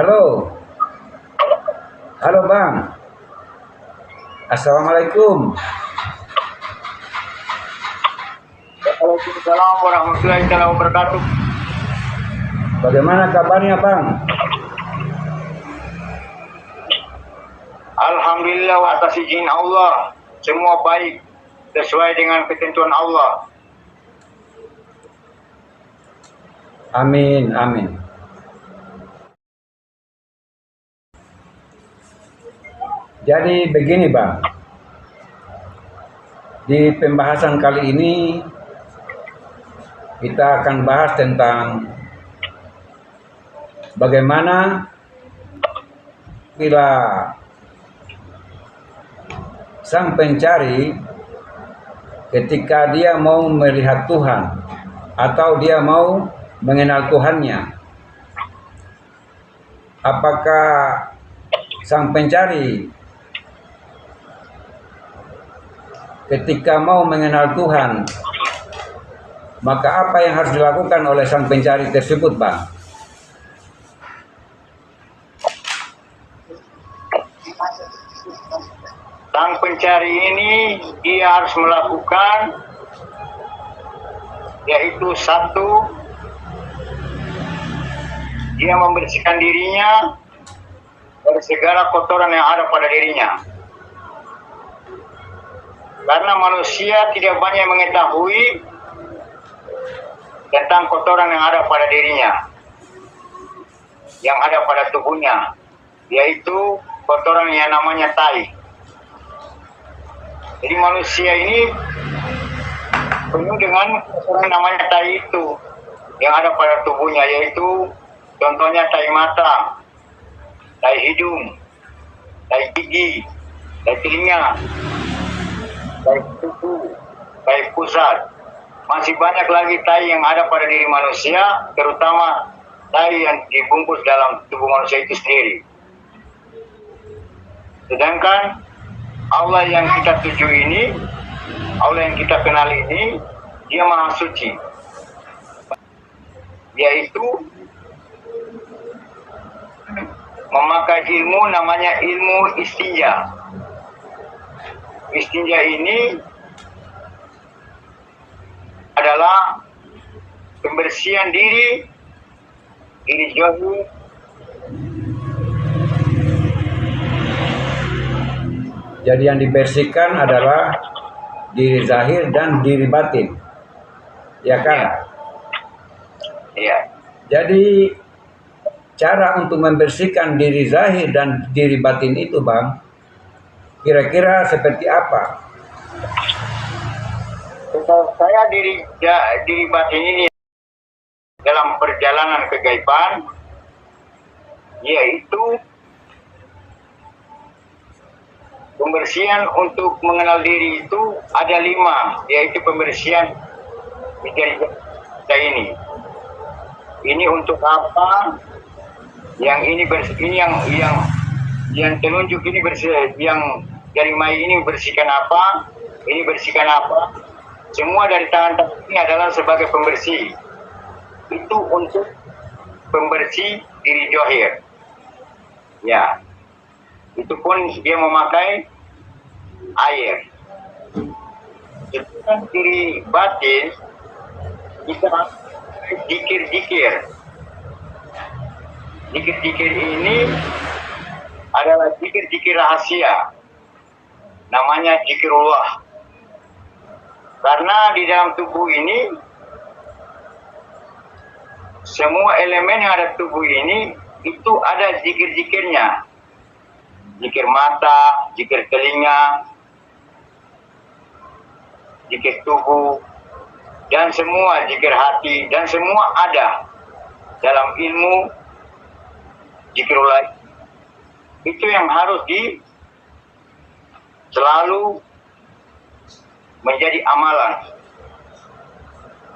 Halo, halo Bang. Assalamualaikum. Waalaikumsalam warahmatullahi wabarakatuh. Bagaimana kabarnya Bang? Alhamdulillah atas izin Allah, semua baik sesuai dengan ketentuan Allah. Amin, amin. Jadi begini Bang, di pembahasan kali ini kita akan bahas tentang bagaimana bila sang pencari ketika dia mau melihat Tuhan atau dia mau mengenal Tuhannya, apakah sang pencari ketika mau mengenal Tuhan, maka apa yang harus dilakukan oleh sang pencari tersebut, Bang? Sang pencari ini dia harus melakukan yaitu satu, dia membersihkan dirinya dari segala kotoran yang ada pada dirinya. Karena manusia tidak banyak mengetahui tentang kotoran yang ada pada dirinya, yang ada pada tubuhnya, yaitu kotoran yang namanya tai. Jadi manusia ini penuh dengan kotoran yang namanya tai itu, yang ada pada tubuhnya, yaitu contohnya tai mata, tai hidung, tai gigi, tai telinga, tai kuku, tai pusat. Masih banyak lagi tai yang ada pada diri manusia, terutama tai yang dibungkus dalam tubuh manusia itu sendiri. Sedangkan Allah yang kita tuju ini, Allah yang kita kenal ini, dia maha suci, yaitu memakai ilmu namanya ilmu istinja. Istinja ini adalah pembersihan diri jauh. Jadi yang dibersihkan adalah diri zahir dan diri batin, ya kan? Iya. Jadi cara untuk membersihkan diri zahir dan diri batin itu, Bang, kira-kira seperti apa? Saya diri batin ini dalam perjalanan kegaiban, yaitu pembersihan untuk mengenal diri itu ada 5, yaitu pembersihan dari kita ini. Ini untuk apa? Yang ini yang telunjuk ini bersih, yang jari mai ini bersihkan apa? Ini bersihkan apa? Semua dari tangan ini adalah sebagai pembersih. Itu untuk pembersih diri zahir. Ya. Itu pun dia memakai air. Sedangkan diri batin kita zikir-zikir. Zikir-zikir ini adalah zikir-zikir rahasia. Namanya zikirullah. Karena di dalam tubuh ini, semua elemen yang ada tubuh ini, itu ada zikir-zikirnya. Zikir mata, zikir telinga, zikir tubuh, dan semua zikir hati, dan semua ada dalam ilmu zikirullah. Itu yang harus selalu menjadi amalan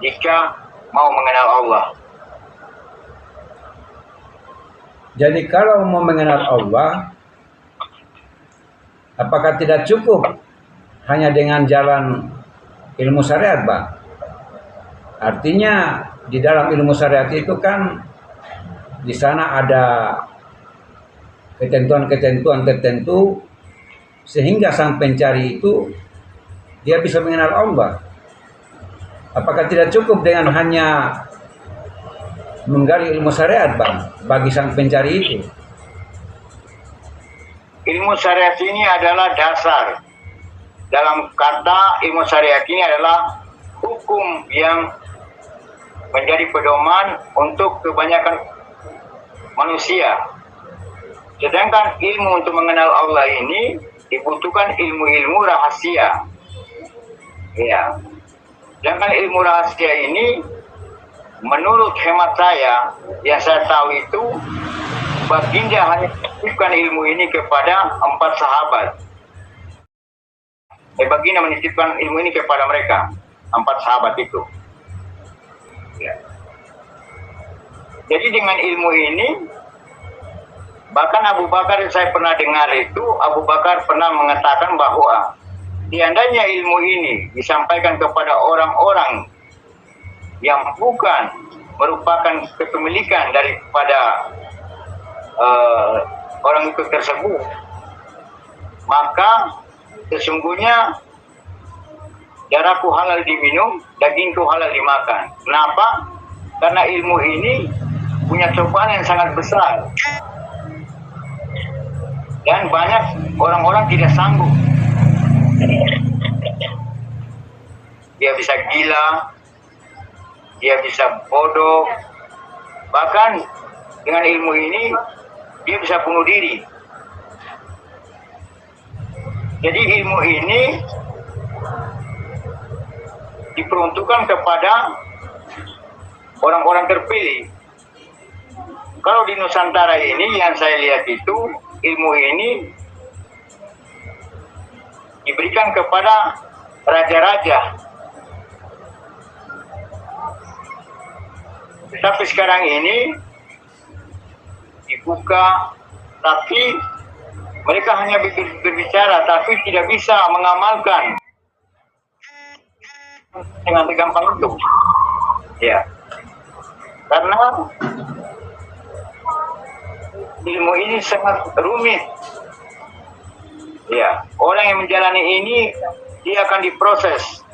jika mau mengenal Allah. Jadi kalau mau mengenal Allah, apakah tidak cukup hanya dengan jalan ilmu syariat, Bang? Artinya di dalam ilmu syariat itu kan di sana ada ketentuan-ketentuan tertentu sehingga sang pencari itu dia bisa mengenal Allah. Apakah tidak cukup dengan hanya menggali ilmu syariat, Bang, bagi sang pencari itu? Ilmu syariat ini adalah dasar. Dalam kata ilmu syariat ini adalah hukum yang menjadi pedoman untuk kebanyakan manusia. Sedangkan ilmu untuk mengenal Allah ini dibutuhkan ilmu-ilmu rahasia. Ya. Sedangkan ilmu rahasia ini menurut hemat saya, yang saya tahu itu baginda hanya menitipkan ilmu ini kepada 4 sahabat. Baginda menitipkan ilmu ini kepada mereka, 4 sahabat itu. Ya. Jadi dengan ilmu ini, bahkan Abu Bakar yang saya pernah dengar itu, Abu Bakar pernah mengatakan bahwa seandainya ilmu ini disampaikan kepada orang-orang yang bukan merupakan kepemilikan daripada orang itu tersebut, maka sesungguhnya darahku halal diminum, dagingku halal dimakan. Kenapa? Karena ilmu ini punya cobaan yang sangat besar. Dan banyak orang-orang tidak sanggup. Dia bisa gila, dia bisa bodoh, bahkan dengan ilmu ini dia bisa bunuh diri. Jadi ilmu ini diperuntukkan kepada orang-orang terpilih. Kalau di Nusantara ini yang saya lihat itu, ilmu ini diberikan kepada raja-raja. Tapi sekarang ini dibuka, tapi mereka hanya berbicara, tapi tidak bisa mengamalkan dengan gampang itu. Ya, karena ilmu ini sangat rumit. Ya, orang yang menjalani ini dia akan diproses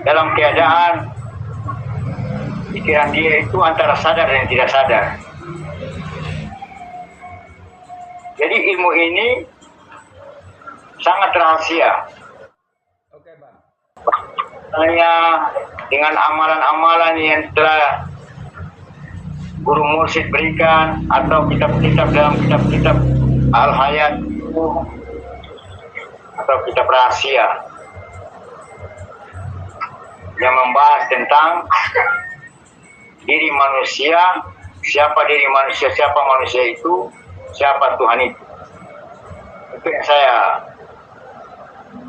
dalam keadaan pikiran dia itu antara sadar dan tidak sadar. Jadi ilmu ini sangat rahasia. Oke, Bang. Hanya dengan amalan-amalan yang telah guru mursyid berikan atau kitab-kitab dalam kitab-kitab Al-Hayat atau kitab rahasia yang membahas tentang diri manusia, siapa diri manusia, siapa manusia itu, siapa Tuhan itu. Itu yang saya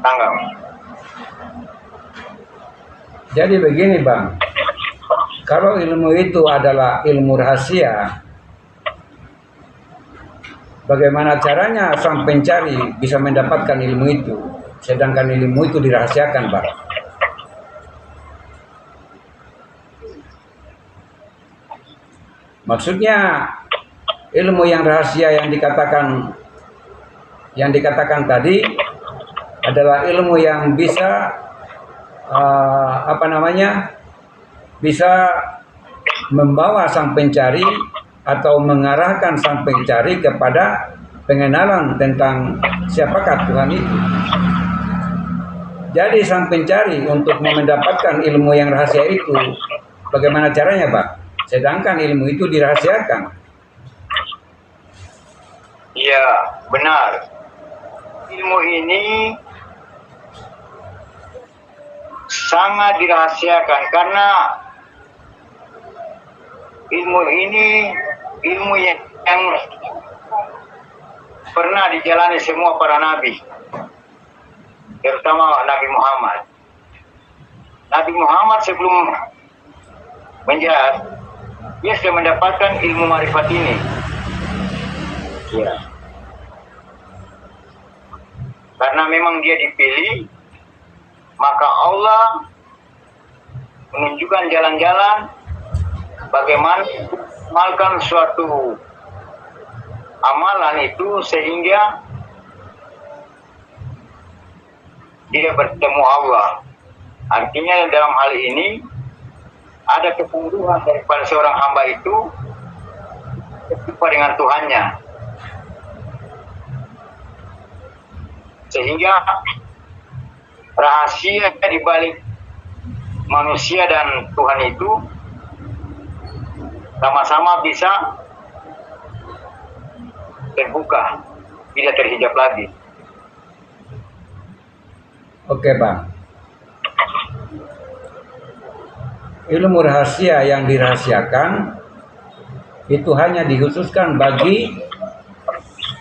tanggap. Jadi begini, Bang, kalau ilmu itu adalah ilmu rahasia, bagaimana caranya sang pencari bisa mendapatkan ilmu itu, sedangkan ilmu itu dirahasiakan, Bang? Maksudnya ilmu yang rahasia yang dikatakan tadi adalah ilmu yang bisa bisa membawa sang pencari atau mengarahkan sang pencari kepada pengenalan tentang siapakah Tuhan itu. Jadi sang pencari untuk mendapatkan ilmu yang rahasia itu, bagaimana caranya, Pak? Sedangkan ilmu itu dirahasiakan. Iya, benar. Ilmu ini sangat dirahasiakan karena ilmu ini ilmu yang pernah dijalani semua para nabi, terutama Nabi Muhammad. Nabi Muhammad sebelum menjahat, dia sudah mendapatkan ilmu marifat ini. Ya. Karena memang dia dipilih, maka Allah menunjukkan jalan-jalan bagaimana mengamalkan suatu amalan itu sehingga dia bertemu Allah. Artinya dalam hal ini ada ketulusan daripada seorang hamba itu berjumpa dengan Tuhannya, sehingga rahasia di balik manusia dan Tuhan itu sama-sama bisa terbuka, tidak terhijab lagi. Oke Bang, ilmu rahasia yang dirahasiakan itu hanya dikhususkan bagi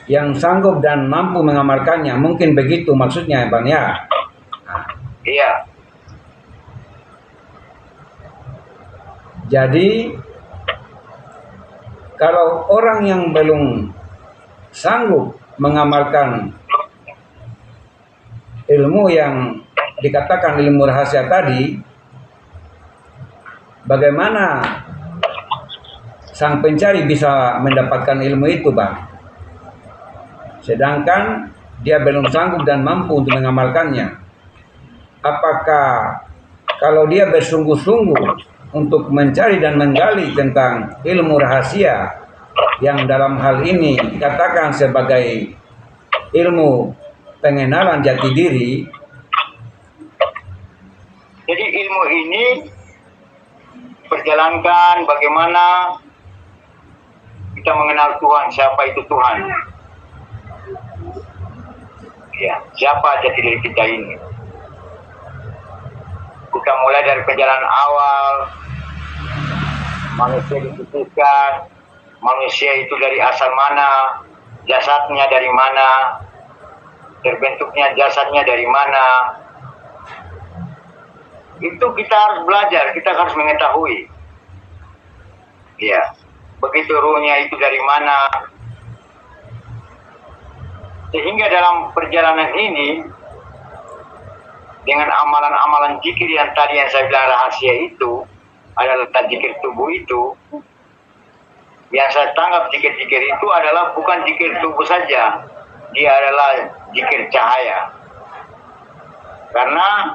yang sanggup dan mampu mengamalkannya. Mungkin begitu maksudnya Bang ya? Iya. Jadi kalau orang yang belum sanggup mengamalkan ilmu yang dikatakan ilmu rahasia tadi, bagaimana sang pencari bisa mendapatkan ilmu itu Bang? Sedangkan dia belum sanggup dan mampu untuk mengamalkannya. Apakah kalau dia bersungguh-sungguh untuk mencari dan menggali tentang ilmu rahasia yang dalam hal ini dikatakan sebagai ilmu pengenalan jati diri, jadi ilmu ini perjalankan bagaimana kita mengenal Tuhan, siapa itu Tuhan. Ya, siapa jati diri kita ini. Kita mulai dari perjalanan awal, manusia diciptakan, manusia itu dari asal mana, jasadnya dari mana, terbentuknya jasadnya dari mana. Itu kita harus belajar, kita harus mengetahui. Ya, begitu ruhnya itu dari mana. Sehingga dalam perjalanan ini, dengan amalan-amalan zikir yang tadi yang saya bilang rahasia itu, adalah zikir tubuh itu, yang saya tanggap zikir-zikir itu adalah bukan zikir tubuh saja, dia adalah zikir cahaya. Karena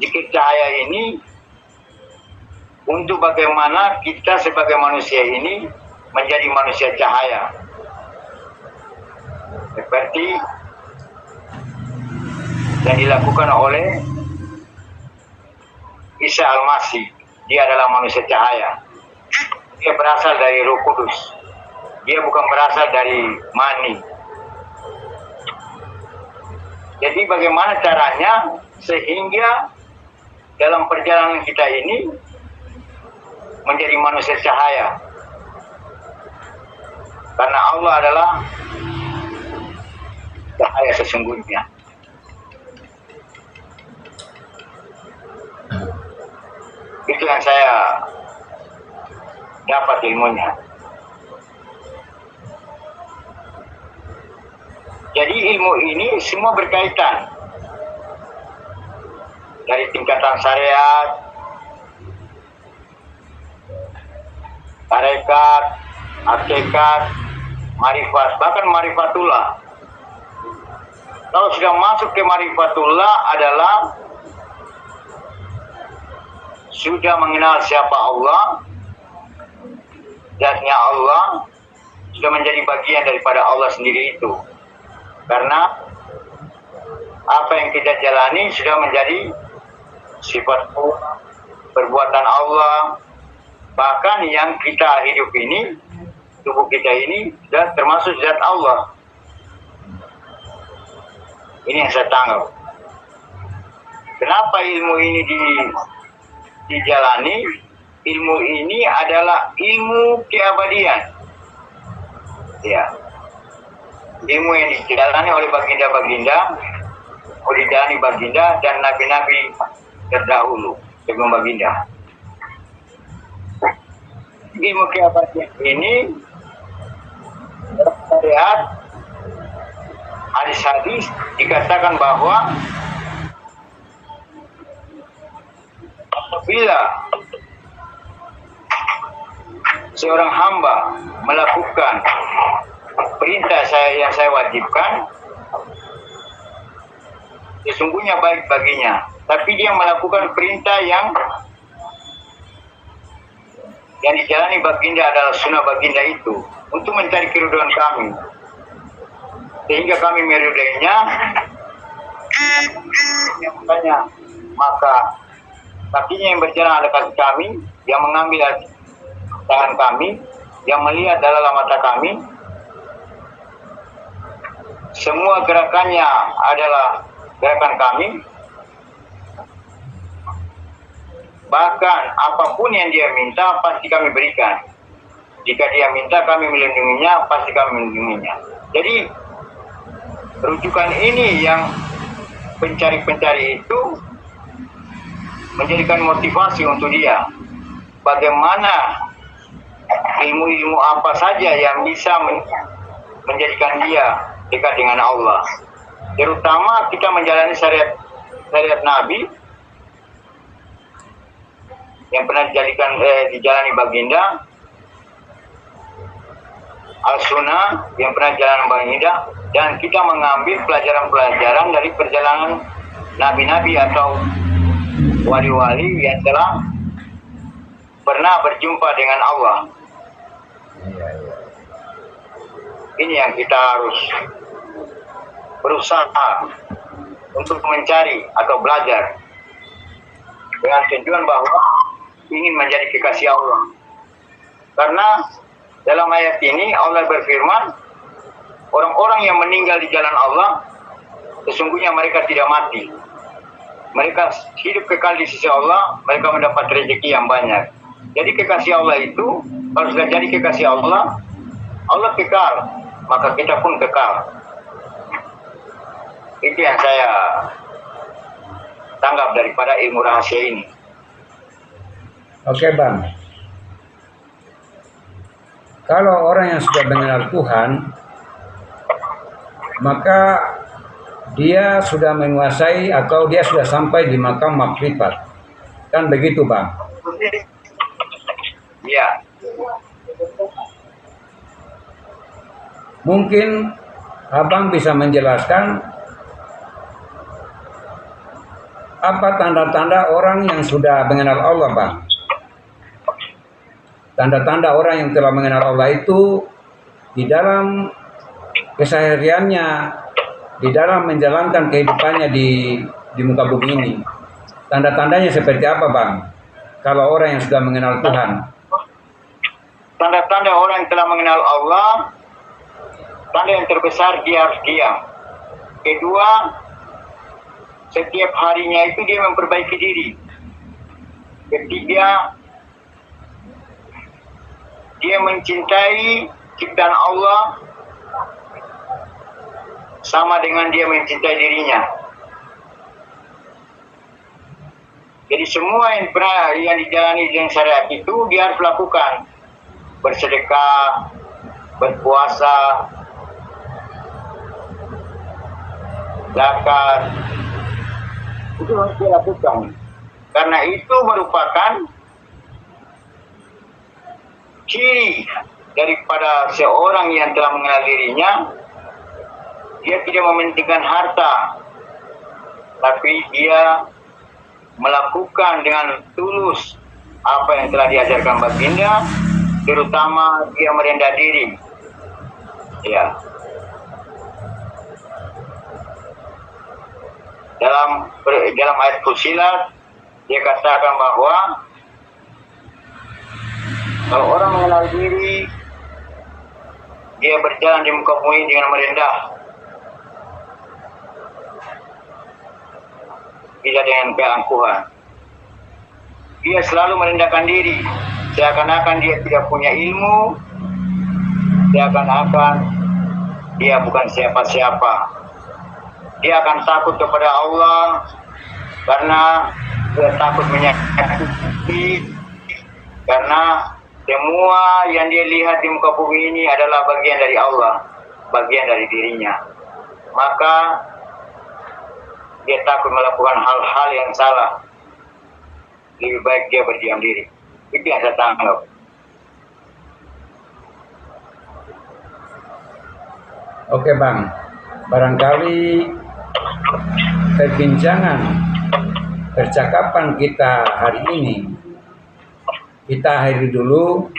zikir cahaya ini untuk bagaimana kita sebagai manusia ini menjadi manusia cahaya. Seperti yang dilakukan oleh Isa Al-Masih. Dia adalah manusia cahaya. Dia berasal dari Roh Kudus. Dia bukan berasal dari mani. Jadi bagaimana caranya sehingga dalam perjalanan kita ini menjadi manusia cahaya. Karena Allah adalah cahaya sesungguhnya. Itu yang saya dapat ilmunya. Jadi ilmu ini semua berkaitan. Dari tingkatan syariat, tarekat, hakikat, marifat, bahkan marifatullah. Kalau sudah masuk ke marifatullah adalah sudah mengenal siapa Allah, zatnya Allah, sudah menjadi bagian daripada Allah sendiri itu. Karena apa yang kita jalani sudah menjadi sifat Allah, perbuatan Allah. Bahkan yang kita hidup ini, tubuh kita ini sudah termasuk zat Allah. Ini yang saya tangkap. Kenapa ilmu ini dijalani? Ilmu ini adalah ilmu keabadian. Ya. Ilmu yang dijalani oleh baginda-baginda, dijalani baginda dan nabi-nabi terdahulu sebelum baginda. Ilmu keabadian ini terlihat hadis-hadis dikatakan bahwa apabila seorang hamba melakukan perintah yang saya wajibkan, sesungguhnya baik baginya. Tapi dia melakukan perintah yang dijalani baginda adalah sunnah baginda itu untuk mencari keridhaan kami, sehingga kami meridainya. Maka kakinya yang berjalan ada kaki kami, yang mengambil tangan kami, yang melihat adalah mata kami. Semua gerakannya adalah gerakan kami. Bahkan apapun yang dia minta pasti kami berikan. Jika dia minta kami melindunginya, pasti kami melindunginya. Jadi rujukan ini yang pencari-pencari itu menjadikan motivasi untuk dia. Bagaimana ilmu-ilmu apa saja yang bisa menjadikan dia dekat dengan Allah. Terutama kita menjalani syariat Nabi yang pernah dijalani baginda, Al-Sunnah yang pernah dijalani baginda, dan kita mengambil pelajaran-pelajaran dari perjalanan nabi-nabi atau wali-wali yang telah pernah berjumpa dengan Allah. Ini yang kita harus berusaha untuk mencari atau belajar dengan tujuan bahwa ingin menjadi kekasih Allah. Karena dalam ayat ini Allah berfirman, orang-orang yang meninggal di jalan Allah sesungguhnya mereka tidak mati. Mereka hidup kekal di sisi Allah, mereka mendapat rezeki yang banyak. Jadi kekasih Allah itu, kalau sudah jadi kekasih Allah, Allah kekal, maka kita pun kekal. Itu yang saya tanggap daripada ilmu rahasia ini. Oke Bang, kalau orang yang sudah mengenal Tuhan, maka dia sudah menguasai atau dia sudah sampai di makam makrifat. Kan begitu Bang? Iya. Mungkin Abang bisa menjelaskan apa tanda-tanda orang yang sudah mengenal Allah Bang? Tanda-tanda orang yang telah mengenal Allah itu di dalam kesehariannya, di dalam menjalankan kehidupannya di muka bumi ini. Tanda-tandanya seperti apa Bang? Kalau orang yang sudah mengenal Tuhan. Tanda-tanda orang yang telah mengenal Allah, tanda yang terbesar dia harus diam. Kedua, setiap harinya itu dia memperbaiki diri. Ketiga, dia mencintai ciptaan Allah sama dengan dia mencintai dirinya. Jadi semua yang dijalani dengan syariat itu dia harus lakukan. Bersedekah, berpuasa, zakat, itu harus dilakukan. Karena itu merupakan ciri daripada seorang yang telah mengenal dirinya. Dia tidak mementingkan harta, tapi dia melakukan dengan tulus apa yang telah diajarkan baginda, terutama dia merendah diri. Ya. Dalam ayat Fussilat dia katakan bahwa kalau orang mengenal diri, dia berjalan di muka bumi dengan merendah, tidak dengan keangkuhan. Dia selalu merendahkan diri, seakan-akan dia tidak punya ilmu, seakan-akan dia bukan siapa-siapa. Dia akan takut kepada Allah karena dia takut menyakiti, karena semua yang dia lihat di muka bumi ini adalah bagian dari Allah, bagian dari dirinya. Maka dia takut melakukan hal-hal yang salah. Lebih baik dia berdiam diri. Itu yang saya tangkap. Oke Bang, barangkali perbincangan percakapan kita hari ini kita akhiri dulu.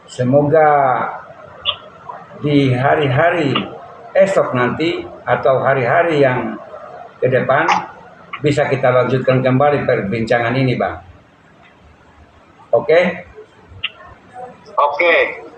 Semoga di hari-hari esok nanti atau hari-hari yang ke depan bisa kita lanjutkan kembali perbincangan ini Bang. Oke? Oke.